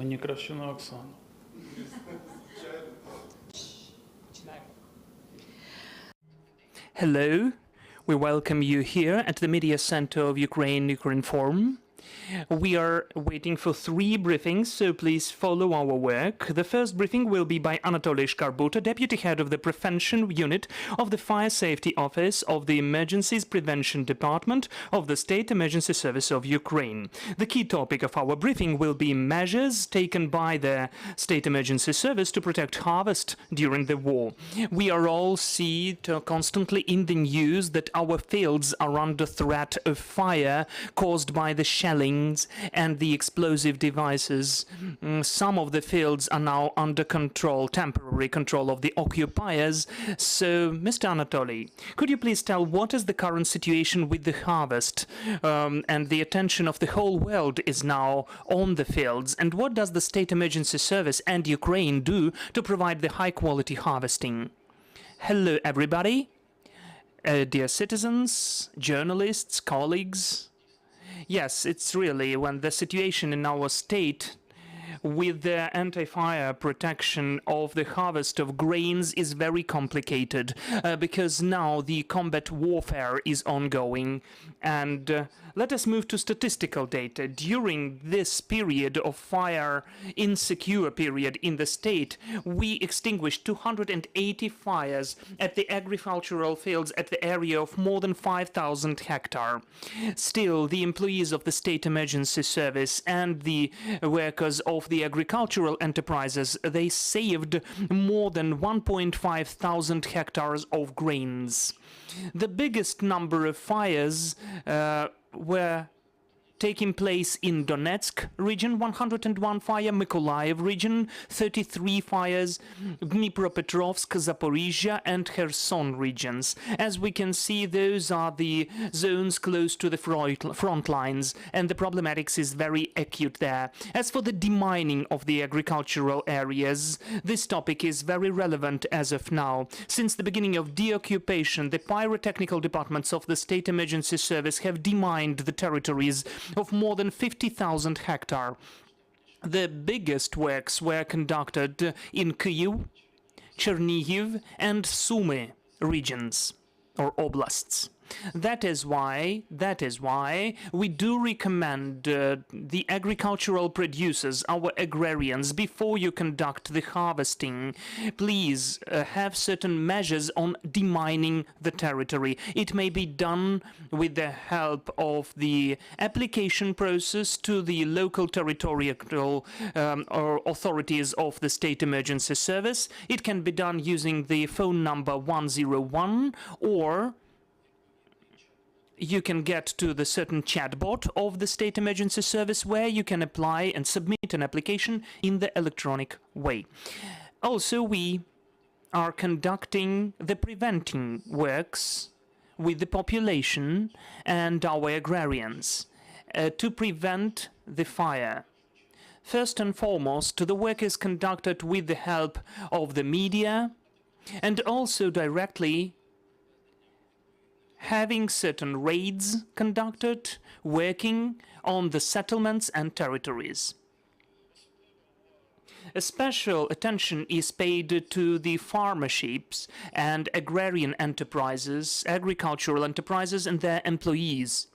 Мені краще на Оксану. Hello, we welcome you here at the Media Center of Ukraine Forum. We are waiting for 3 briefings, so please follow our work. The first briefing will be by Anatolii Shkarbuta, Deputy Head of the Prevention Unit of the Fire Safety Office of the Emergencies Prevention Department of the State Emergency Service of Ukraine. The key topic of our briefing will be measures taken by the State Emergency Service to protect harvest during the war. We are all see constantly in the news that our fields are under threat of fire caused by the shelling and the explosive devices. Some of the fields are now under control, temporary control of the occupiers. So, Mr. Anatolii, could you please tell what is the current situation with the harvest? And the attention of the whole world is now on the fields. And what does the State Emergency Service and Ukraine do to provide the high-quality harvesting? Hello, everybody. Dear citizens, journalists, colleagues. Yes, it's really when the situation in our state with the anti-fire protection of the harvest of grains is very complicated because now the combat warfare is ongoing. And let us move to statistical data. During this period of fire insecure period in the state, we extinguished 280 fires at the agricultural fields at the area of more than 5,000 hectares. Still, the employees of the State Emergency Service and the workers of the agricultural enterprises, they saved more than 1.5 thousand hectares of grains. The biggest number of fires were taking place in Donetsk region, 101 fire, Mykolaiv region, 33 fires, Dnipropetrovsk, Zaporizhia and Kherson regions. As we can see, those are the zones close to the front lines, and the problematics is very acute there. As for the demining of the agricultural areas, this topic is very relevant as of now. Since the beginning of deoccupation, the pyrotechnical departments of the State Emergency Service have demined the territories of more than 50,000 hectares. The biggest works were conducted in Kyiv, Chernihiv and Sumy regions or oblasts. That is why we do recommend the agricultural producers, our agrarians, before you conduct the harvesting, please have certain measures on demining the territory. It may be done with the help of the application process to the local territorial or authorities of the State Emergency Service. It can be done using the phone number 101, or you can get to the certain chatbot of the State Emergency Service where you can apply and submit an application in the electronic way. Also, we are conducting the preventing works with the population and our agrarians to prevent the fire. First and foremost, the work is conducted with the help of the media and also directly having certain raids conducted, working on the settlements and territories. A special attention is paid to the farmerships and agrarian enterprises, agricultural enterprises and their employees.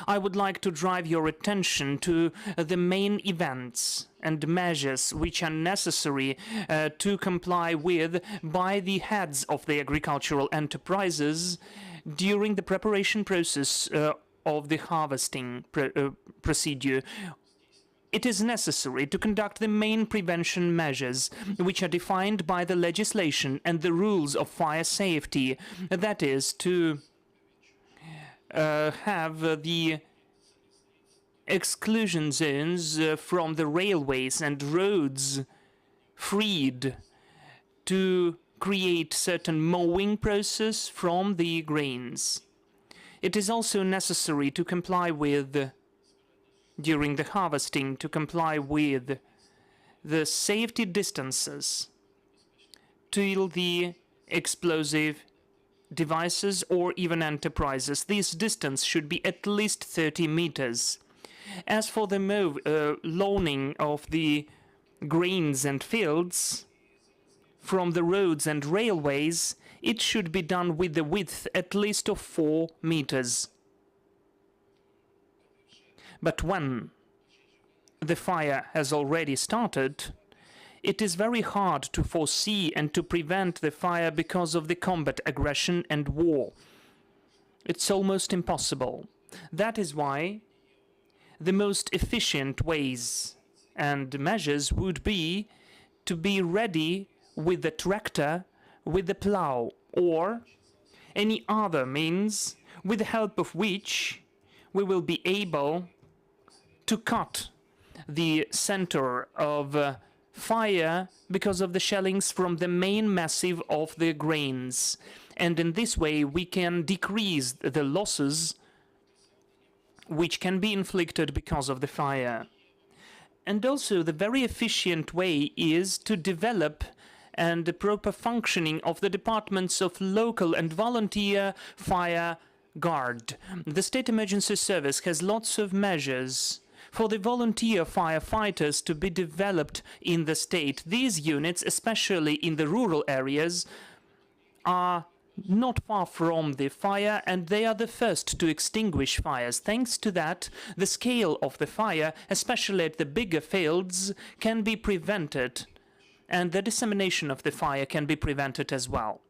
I would like to drive your attention to the main events and measures which are necessary to comply with by the heads of the agricultural enterprises during the preparation process of the harvesting procedure. It is necessary to conduct the main prevention measures which are defined by the legislation and the rules of fire safety, that is, to have the exclusion zones from the railways and roads freed, to create certain mowing process from the grains. It is also necessary to comply with, during the harvesting, to comply with the safety distances till the explosive devices or even enterprises. This distance should be at least 30 meters. As for the loaning of the grains and fields from the roads and railways, it should be done with the width at least of 4 meters. But when the fire has already started, it is very hard to foresee and to prevent the fire because of the combat aggression and war. It's almost impossible. That is why the most efficient ways and measures would be to be ready with the tractor, with the plow, or any other means with the help of which we will be able to cut the center of fire because of the shellings from the main massive of the grains. And in this way we can decrease the losses which can be inflicted because of the fire. And also the very efficient way is to develop and the proper functioning of the departments of local and volunteer fire guard. The State Emergency Service has lots of measures for the volunteer firefighters to be developed in the state. These units, especially in the rural areas, are not far from the fire, and they are the first to extinguish fires. Thanks to that, the scale of the fire, especially at the bigger fields, can be prevented, and the dissemination of the fire can be prevented as well.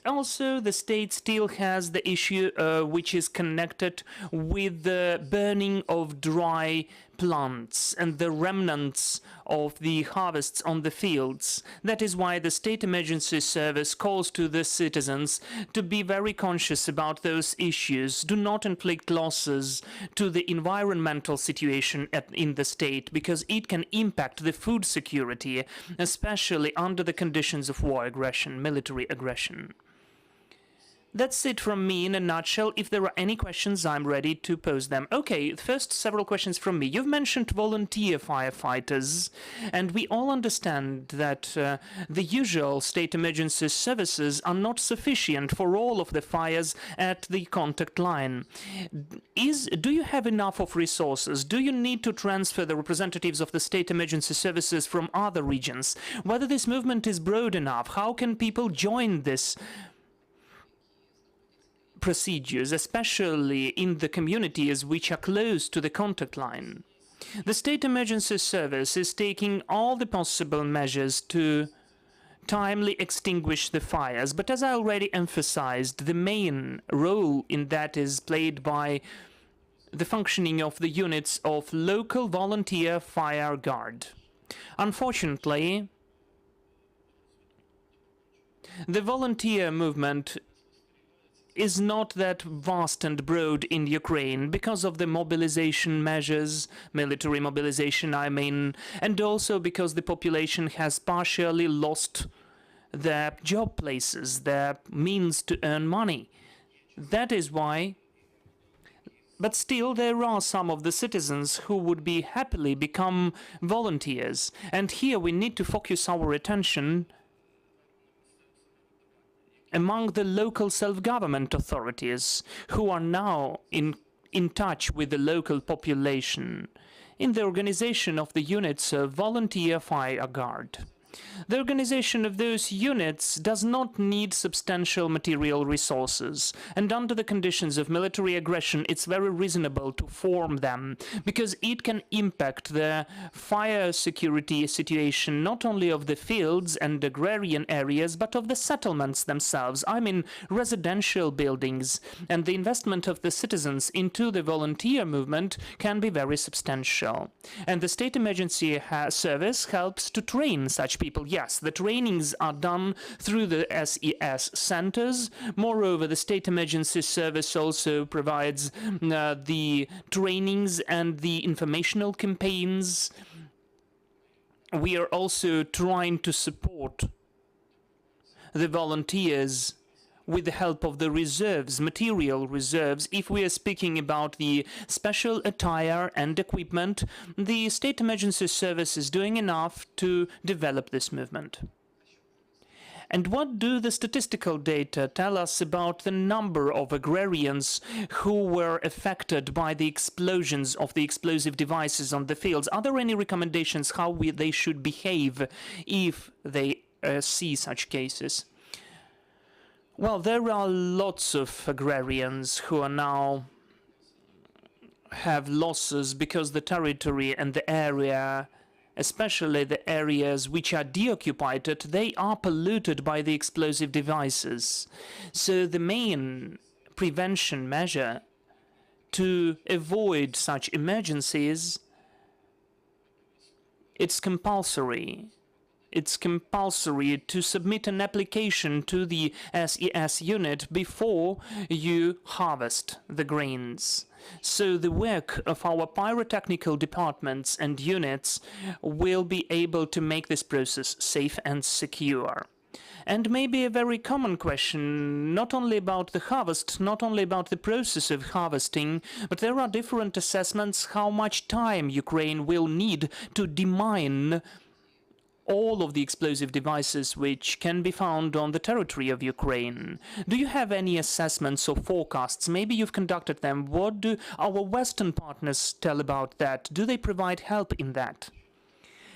Also, the state still has the issue which is connected with the burning of dry plants and the remnants of the harvests on the fields. That is why the State Emergency Service calls to the citizens to be very conscious about those issues. Do not inflict losses to the environmental situation in the state, because it can impact the food security, especially under the conditions of war aggression, military aggression. That's it from me in a nutshell. If there are any questions, I'm ready to pose them. Okay, first several questions from me. You've mentioned volunteer firefighters, and we all understand that the usual state emergency services are not sufficient for all of the fires at the contact line. Do you have enough of resources? Do you need to transfer the representatives of the state emergency services from other regions? Whether this movement is broad enough? How can people join this procedures, especially in the communities which are close to the contact line? The State Emergency Service is taking all the possible measures to timely extinguish the fires, but as I already emphasized, the main role in that is played by the functioning of the units of local volunteer fire guard. Unfortunately, the volunteer movement is not that vast and broad in Ukraine because of the mobilization measures, military mobilization I mean, and also because the population has partially lost their job places, their means to earn money. That is why, but still there are some of the citizens who would be happily become volunteers, and here we need to focus our attention among the local self-government authorities who are now in touch with the local population in the organization of the units of volunteer fire guard. The organization of those units does not need substantial material resources, and under the conditions of military aggression it's very reasonable to form them, because it can impact the fire security situation not only of the fields and agrarian areas, but of the settlements themselves, I mean residential buildings, and the investment of the citizens into the volunteer movement can be very substantial. And the State Emergency Service helps to train such people. Yes, the trainings are done through the SES centers. Moreover, the State Emergency Service also provides the trainings and the informational campaigns. We are also trying to support the volunteers with the help of the reserves, material reserves. If we are speaking about the special attire and equipment, the State Emergency Service is doing enough to develop this movement. And what do the statistical data tell us about the number of agrarians who were affected by the explosions of the explosive devices on the fields? Are there any recommendations how they should behave if they see such cases? Well, there are lots of agrarians who are now have losses because the territory and the area, especially the areas which are deoccupied, they are polluted by the explosive devices. So the main prevention measure to avoid such emergencies, it's compulsory. It's compulsory to submit an application to the SES unit before you harvest the grains. So the work of our pyrotechnical departments and units will be able to make this process safe and secure. And maybe a very common question, not only about the harvest, not only about the process of harvesting, but there are different assessments how much time Ukraine will need to demine all of the explosive devices which can be found on the territory of Ukraine. Do you have any assessments or forecasts? Maybe you've conducted them. What do our Western partners tell about that? Do they provide help in that?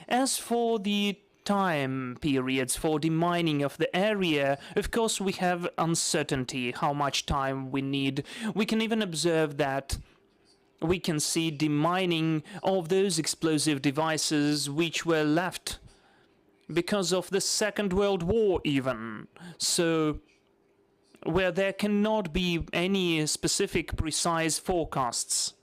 As for the time periods for demining of the area, of course we have uncertainty how much time we need. We can even observe that we can see demining of those explosive devices which were left because of the Second World War even. So where there cannot be any specific precise forecasts.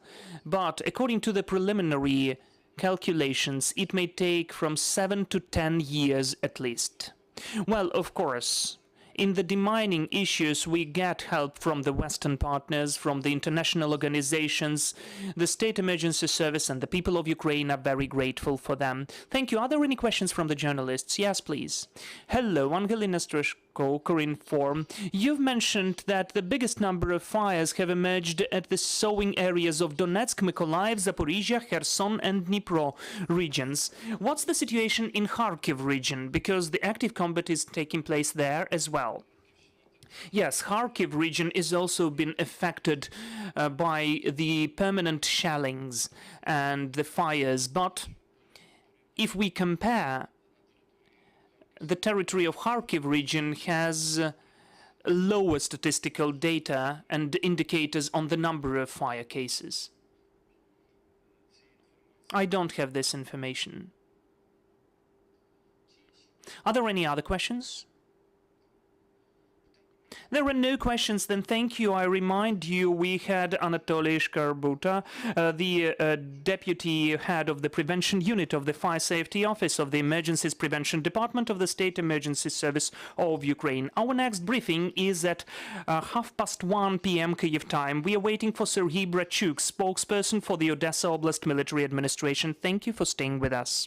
But according to the preliminary calculations, it may take from 7 to 10 years at least. Well, of course, in the demining issues, we get help from the Western partners, from the international organizations. The State Emergency Service and the people of Ukraine are very grateful for them. Thank you. Are there any questions from the journalists? Yes, please. Hello, Angelina Stroshko, Ukrinform. You've mentioned that the biggest number of fires have emerged at the sowing areas of Donetsk, Mykolaiv, Zaporizhia, Kherson and Dnipro regions. What's the situation in Kharkiv region? Because the active combat is taking place there as well. Yes, Kharkiv region is also been affected by the permanent shellings and the fires, but if we compare, the territory of Kharkiv region has lower statistical data and indicators on the number of fire cases. I don't have this information. Are there any other questions? There are no questions, then thank you. I remind you we had Anatolii Shkarbuta, the Deputy Head of the Prevention Unit of the Fire Safety Office of the Emergencies Prevention Department of the State Emergency Service of Ukraine. Our next briefing is at 1:30 p.m. Kyiv time. We are waiting for Serhiy Brachuk, spokesperson for the Odessa Oblast Military Administration. Thank you for staying with us.